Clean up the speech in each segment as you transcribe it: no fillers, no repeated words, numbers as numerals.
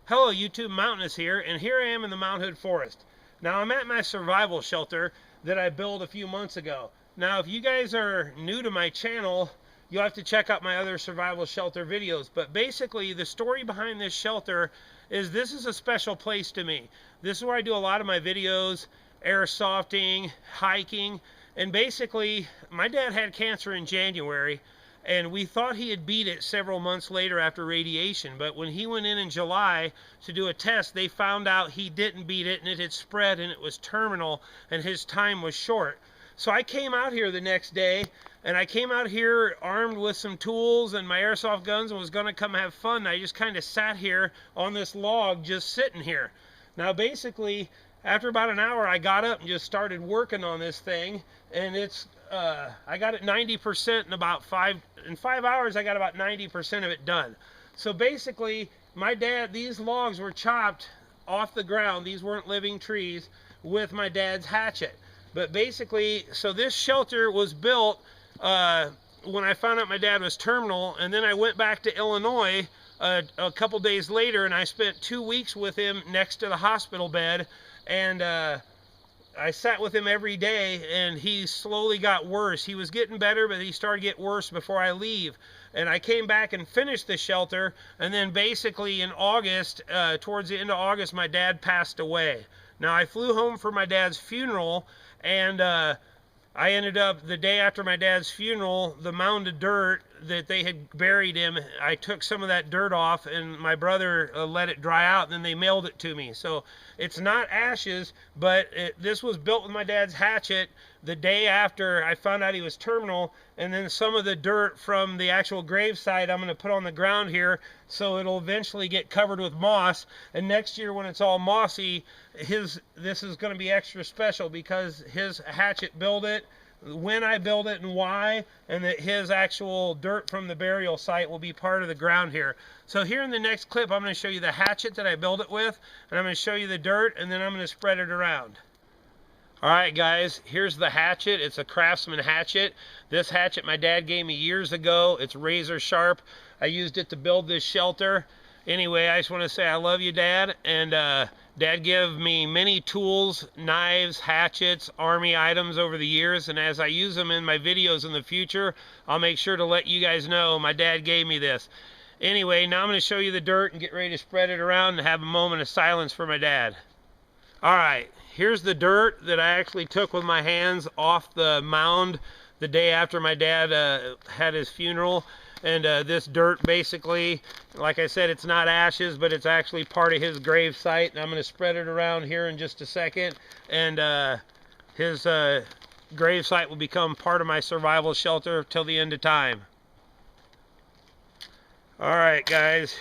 Hello YouTube, Mountainous here, and here I am in the Mount Hood Forest. Now I'm at my survival shelter that I built a few months ago. Now if you guys are new to my channel, you'll have to check out my other survival shelter videos. But basically the story behind this shelter is this is a special place to me. This is where I do a lot of my videos, airsofting, hiking, and basically my dad had cancer in January. And we thought he had beat it several months later after radiation. But when he went in July to do a test, they found out he didn't beat it and it had spread and it was terminal and his time was short. So I came out here the next day, and I came out here armed with some tools and my airsoft guns and was going to come have fun. I just kind of sat here on this log just sitting here. Now basically, after about an hour, I got up and just started working on this thing, and it's I got it 90% in 5 hours. I got about 90% of it done. So basically, my dad, these logs were chopped off the ground. These weren't living trees with my dad's hatchet. But basically, so this shelter was built when I found out my dad was terminal, and then I went back to Illinois a couple days later, and I spent 2 weeks with him next to the hospital bed, and I sat with him every day, and he slowly got worse. He was getting better, but he started to get worse before I leave. And I came back and finished the shelter, and then basically in August, towards the end of August, my dad passed away. Now I flew home for my dad's funeral, and I ended up, the day after my dad's funeral, the mound of dirt that they had buried him, I took some of that dirt off, and my brother let it dry out, and then they mailed it to me. So it's not ashes, but this was built with my dad's hatchet the day after I found out he was terminal, and then some of the dirt from the actual gravesite I'm going to put on the ground here, so it'll eventually get covered with moss. And next year when it's all mossy, this is going to be extra special because his hatchet built it, when I build it and why, and that his actual dirt from the burial site will be part of the ground here. So here in the next clip, I'm going to show you the hatchet that I built it with, and I'm going to show you the dirt, and then I'm going to spread it around. Alright guys, here's the hatchet. It's a Craftsman hatchet. This hatchet my dad gave me years ago. It's razor sharp. I used it to build this shelter. Anyway, I just want to say I love you, Dad, and Dad gave me many tools, knives, hatchets, army items over the years, and as I use them in my videos in the future, I'll make sure to let you guys know my dad gave me this. Anyway, now I'm going to show you the dirt and get ready to spread it around and have a moment of silence for my dad. Alright, here's the dirt that I actually took with my hands off the mound the day after my dad had his funeral. And this dirt, basically, like I said, it's not ashes, but it's actually part of his grave site. And I'm going to spread it around here in just a second. And his grave site will become part of my survival shelter till the end of time. Alright guys,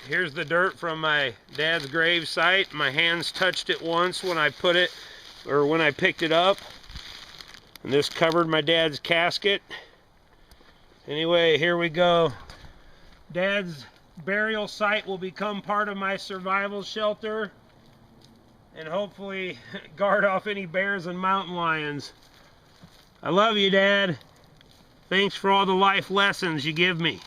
here's the dirt from my dad's grave site. My hands touched it once when I put it, or when I picked it up. And this covered my dad's casket. Anyway, here we go. Dad's burial site will become part of my survival shelter and hopefully guard off any bears and mountain lions. I love you, Dad. Thanks for all the life lessons you give me.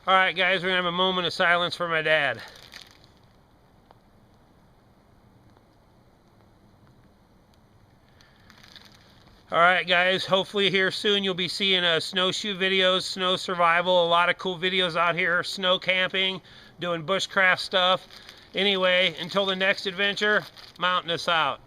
Alright guys, we're going to have a moment of silence for my dad. Alright guys, hopefully here soon you'll be seeing snowshoe videos, snow survival, a lot of cool videos out here, snow camping, doing bushcraft stuff. Anyway, until the next adventure, Mountainous out.